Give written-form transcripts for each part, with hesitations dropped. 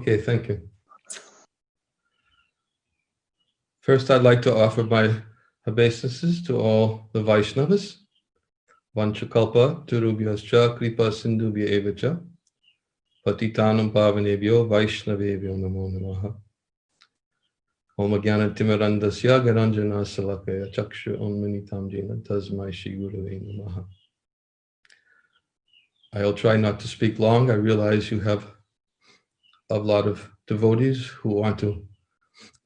Okay, thank you. First, I'd like to offer my obeisances to all the Vaishnavas. Vanchakalpa Turubhyascha Kripa Sindhubhya Evacha Patitanam Pavanebhyo Vaishnavebhyo Namo Namaha. Om Jnana Timirandasya Garanjana Salakaya Chakshu Onmanitam Jena Tasmai Shri Gurave Namaha. I'll try not to speak long. I realize you have a lot of devotees who want to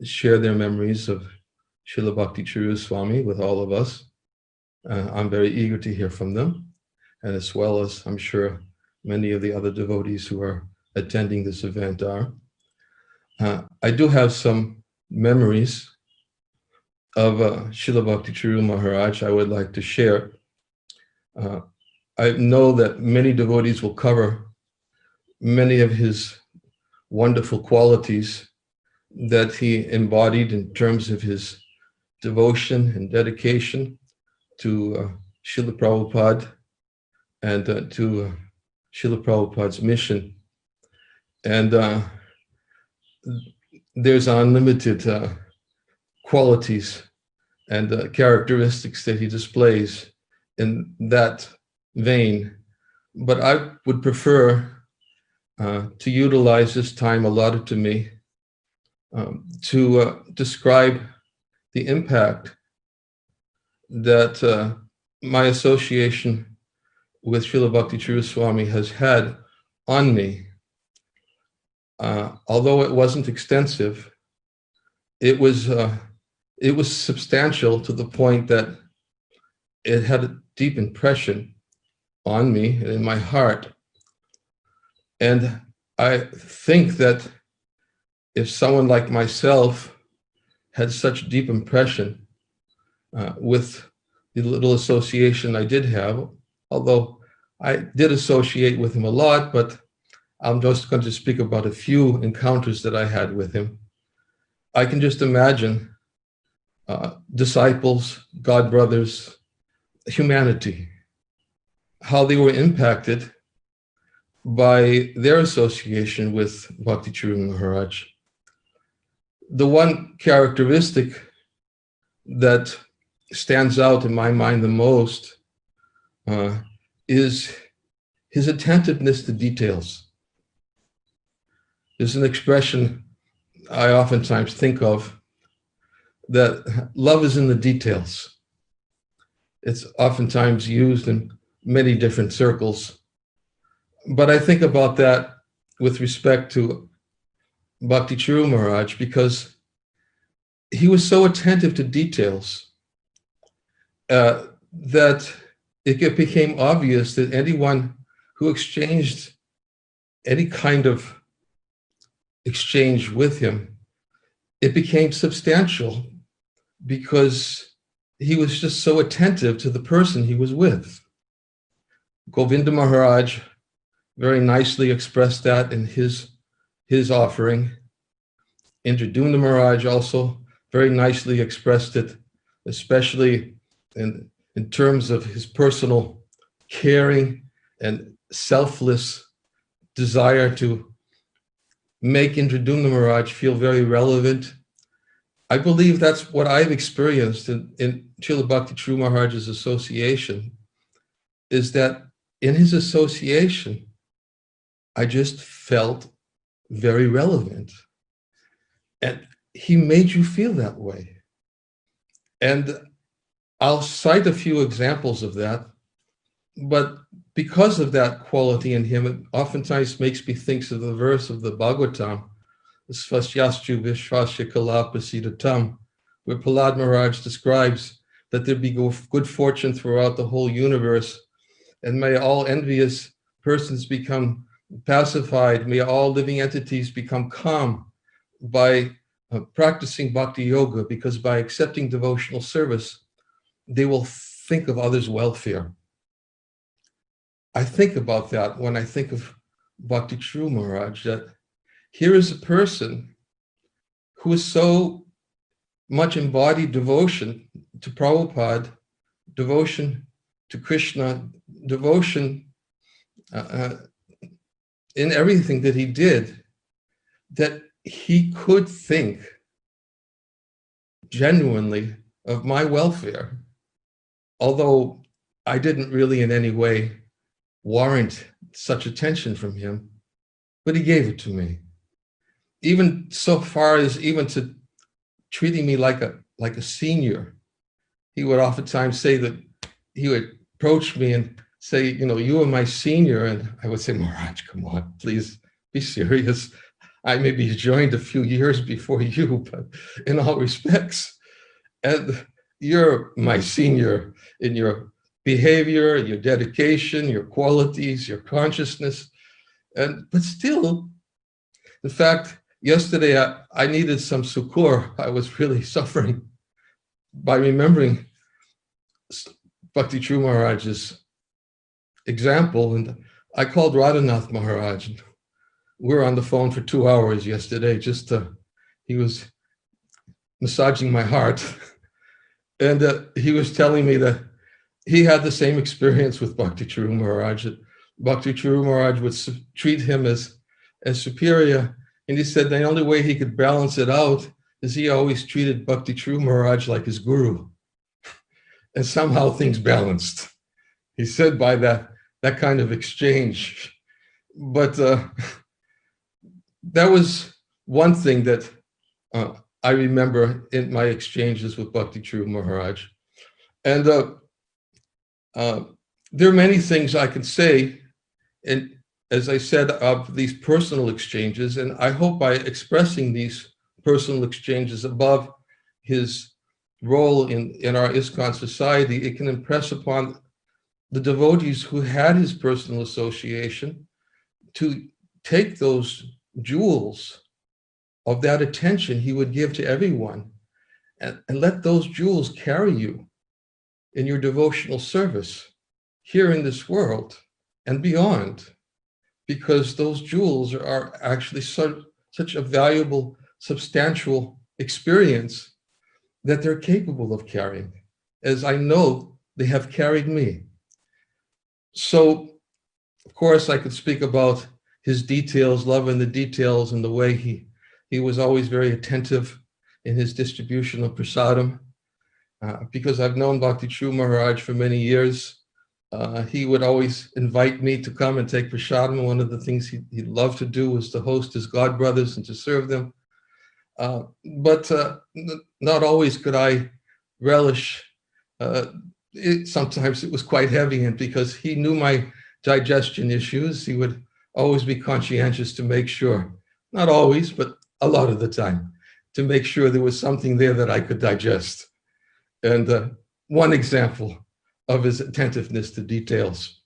share their memories of Srila Bhakti Charu Swami with all of us. I'm very eager to hear from them, and as well as I'm sure many of the other devotees who are attending this event are. I do have some memories of Srila Bhakti Charu Maharaj I would like to share. I know that many devotees will cover many of his wonderful qualities that he embodied in terms of his devotion and dedication to Srila Prabhupada and to Srila Prabhupada's mission. And there's unlimited qualities and characteristics that he displays in that vein. But I would prefer to utilize this time allotted to me to describe the impact that my association with Srila Bhakti Charu Swami has had on me. Although it wasn't extensive, it was substantial to the point that it had a deep impression on me and in my heart. And I think that if someone like myself had such deep impression with the little association I did have, although I did associate with him a lot, but I'm just going to speak about a few encounters that I had with him. I can just imagine disciples, God brothers, humanity, how they were impacted by their association with Bhakti Charu Maharaj. The one characteristic that stands out in my mind the most is his attentiveness to details. There's an expression I oftentimes think of, that love is in the details. It's oftentimes used in many different circles. But I think about that with respect to Bhakti Charu Maharaj because he was so attentive to details that it became obvious that anyone who exchanged any kind of exchange with him, it became substantial because he was just so attentive to the person he was with. Govinda Maharaj very nicely expressed that in his offering. Indradyumna Maharaj also very nicely expressed it, especially in terms of his personal caring and selfless desire to make Indradyumna Maharaj feel very relevant. I believe that's what I've experienced in Srila Bhakti Charu Maharaj's association, is that in his association, I just felt very relevant. And he made you feel that way. And I'll cite a few examples of that, but because of that quality in him, it oftentimes makes me think of the verse of the Bhagavatam, Svasyastru Vishvasya Kalapasidatam, where Prahlad Maharaj describes that there be good fortune throughout the whole universe, and may all envious persons become pacified, may all living entities become calm by practicing bhakti yoga, because by accepting devotional service, they will think of others' welfare. I think about that when I think of Bhakti Charu Maharaj, that here is a person who is so much embodied devotion to Prabhupada, devotion to Krishna, devotion in everything that he did, that he could think genuinely of my welfare, although I didn't really in any way warrant such attention from him, but he gave it to me. Even so far as even to treating me like a senior. He would oftentimes say that he would approach me and say, you are my senior. And I would say, Maharaj, come on, please be serious. I may be joined a few years before you, but in all respects, and you're my senior in your behavior, your dedication, your qualities, your consciousness. But still, in fact, yesterday I needed some succor. I was really suffering by remembering Bhakti Charu Maharaj's example. And I called Radhanath Maharaj. We were on the phone for 2 hours yesterday, he was massaging my heart. And he was telling me that he had the same experience with Bhakti Charu Maharaj. Bhakti Charu Maharaj would treat him as superior. And he said the only way he could balance it out is he always treated Bhakti Charu Maharaj like his guru. And somehow things balanced. He said by that kind of exchange. But that was one thing that I remember in my exchanges with Bhakti Charu Maharaj. And there are many things I can say, and as I said, of these personal exchanges, and I hope by expressing these personal exchanges above his role in our ISKCON society, it can impress upon the devotees who had his personal association to take those jewels of that attention he would give to everyone and let those jewels carry you in your devotional service here in this world and beyond, because those jewels are actually such a valuable, substantial experience that they're capable of carrying, as I know they have carried me. So, of course, I could speak about his details, love in the details, and the way he was always very attentive in his distribution of prasadam. Because I've known Bhakti Charu Maharaj for many years, he would always invite me to come and take prasadam. One of the things he loved to do was to host his god brothers and to serve them. But not always could I relish. Sometimes it was quite heavy, and because he knew my digestion issues, he would always be conscientious to make sure, not always, but a lot of the time, to make sure there was something there that I could digest. And one example of his attentiveness to details.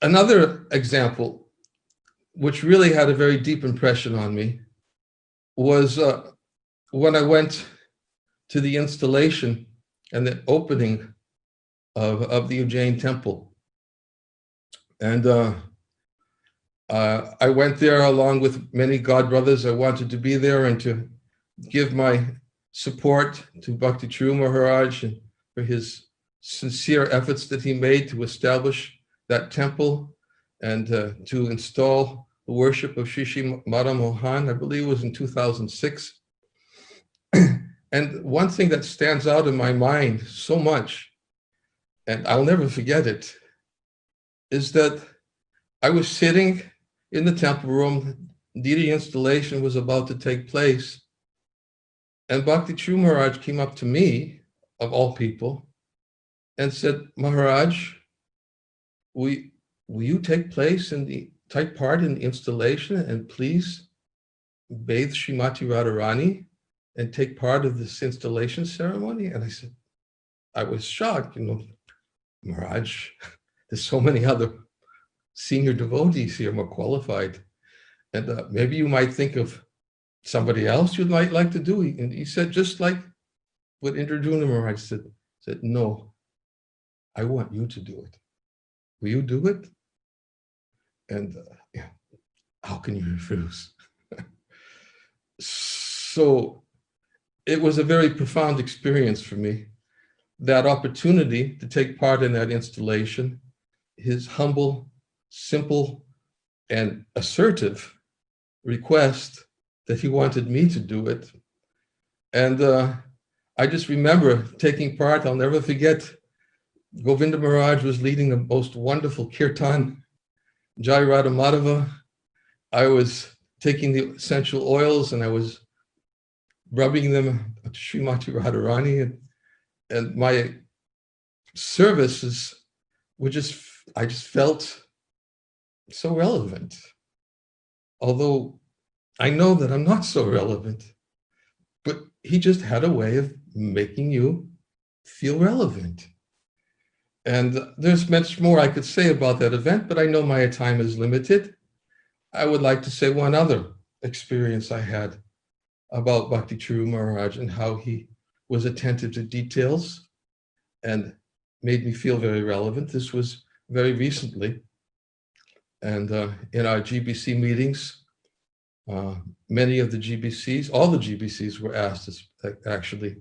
Another example, which really had a very deep impression on me, was when I went to the installation and the opening of the Ujjain temple. And I went there along with many god brothers. I wanted to be there and to give my support to Bhakti Charu Maharaj and for his sincere efforts that he made to establish that temple and to install the worship of Shri Mada Mohan. I believe it was in 2006. And one thing that stands out in my mind so much, and I'll never forget it, is that I was sitting in the temple room, the installation was about to take place, and Bhakti Charu Maharaj came up to me, of all people, and said, Maharaj, will you take part in the installation and please bathe Srimati Radharani and take part of this installation ceremony? And I said, I was shocked, Maharaj, there's so many other senior devotees here, more qualified. And maybe you might think of somebody else you might like to do. And he said, just like what Niranjana Maharaj said, no, I want you to do it. Will you do it? And how can you refuse? So it was a very profound experience for me, that opportunity to take part in that installation, his humble, simple and assertive request that he wanted me to do it. And I just remember taking part. I'll never forget, Govinda Maharaj was leading the most wonderful kirtan, Jai Radha Madhava. I was taking the essential oils and I was rubbing them at Srimati Radharani, and my services were I just felt so relevant. Although I know that I'm not so relevant, but he just had a way of making you feel relevant. And there's much more I could say about that event, but I know my time is limited. I would like to say one other experience I had about Bhakti Charu Maharaj and how he was attentive to details and made me feel very relevant. This was very recently. And in our GBC meetings, many of the GBCs, all the GBCs were asked actually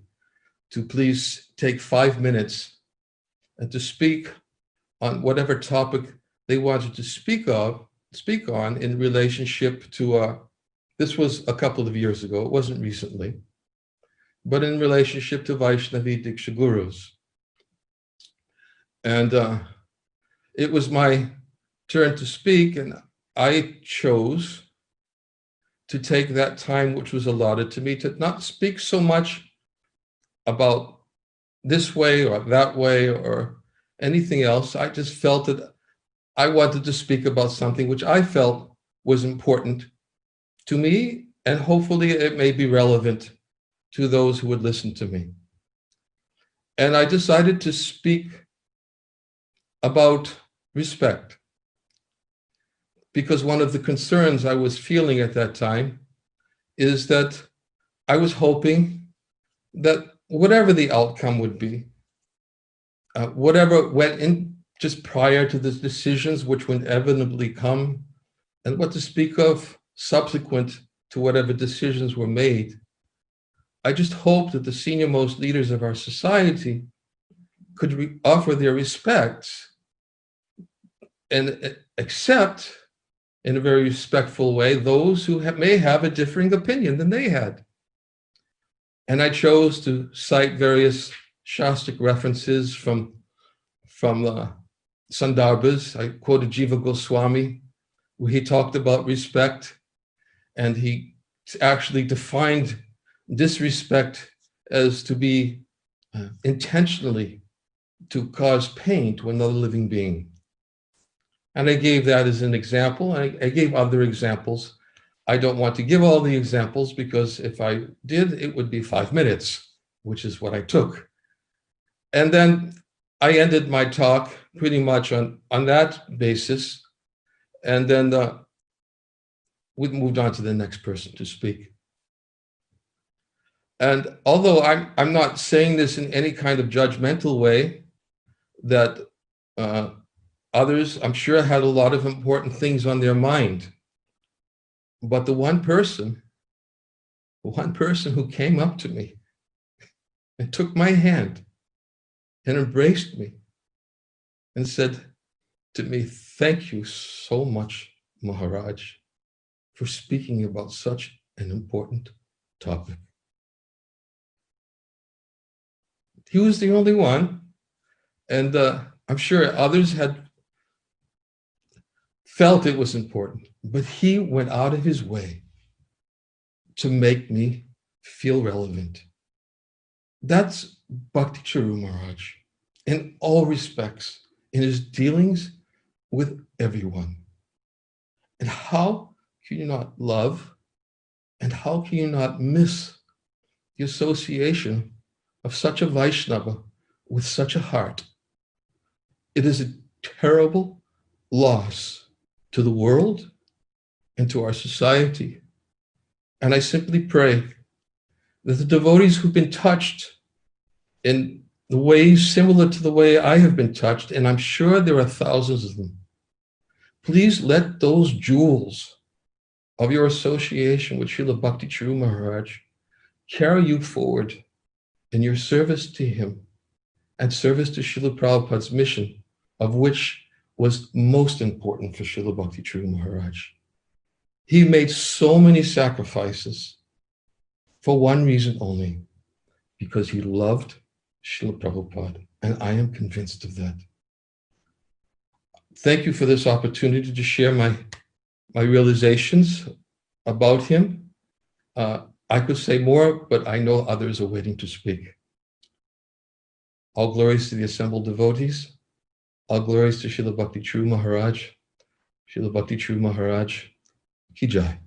to please take 5 minutes and to speak on whatever topic they wanted to speak on in relationship to, this was a couple of years ago, it wasn't recently, but in relationship to Vaishnavi Diksha Gurus. And it was my turn to speak, and I chose to take that time which was allotted to me to not speak so much about this way or that way or anything else. I just felt that I wanted to speak about something which I felt was important to me, and hopefully it may be relevant to those who would listen to me. And I decided to speak about respect, because one of the concerns I was feeling at that time is that I was hoping that whatever the outcome would be, whatever went in just prior to the decisions which would inevitably come, and what to speak of subsequent to whatever decisions were made, I just hoped that the senior-most leaders of our society could offer their respects and accept in a very respectful way those who may have a differing opinion than they had. And I chose to cite various Shastric references from Sandarbhas. I quoted Jiva Goswami, where he talked about respect, and he actually defined disrespect as to be intentionally to cause pain to another living being. And I gave that as an example. I gave other examples. I don't want to give all the examples because if I did, it would be 5 minutes, which is what I took. And then I ended my talk pretty much on that basis. And then we moved on to the next person to speak. And although I'm not saying this in any kind of judgmental way, that others, I'm sure, had a lot of important things on their mind. But the one person who came up to me and took my hand and embraced me and said to me, "Thank you so much, Maharaj, for speaking about such an important topic." He was the only one, and I'm sure others had felt it was important, but he went out of his way to make me feel relevant. That's Bhakti Charu Maharaj in all respects, in his dealings with everyone. And how can you not love, and how can you not miss the association of such a Vaishnava with such a heart? It is a terrible loss to the world and to our society. And I simply pray that the devotees who've been touched in the ways similar to the way I have been touched, and I'm sure there are thousands of them, please let those jewels of your association with Srila Bhakti Charu Maharaj carry you forward in your service to him and service to Srila Prabhupada's mission, of which was most important for Srila Bhakti Charu Maharaj. He made so many sacrifices for one reason only, because he loved Srila Prabhupada, and I am convinced of that. Thank you for this opportunity to share my realizations about him. I could say more, but I know others are waiting to speak. All glories to the assembled devotees. All glories to Srila Bhakti Charu Maharaj. Srila Bhakti Charu Maharaj ki jai.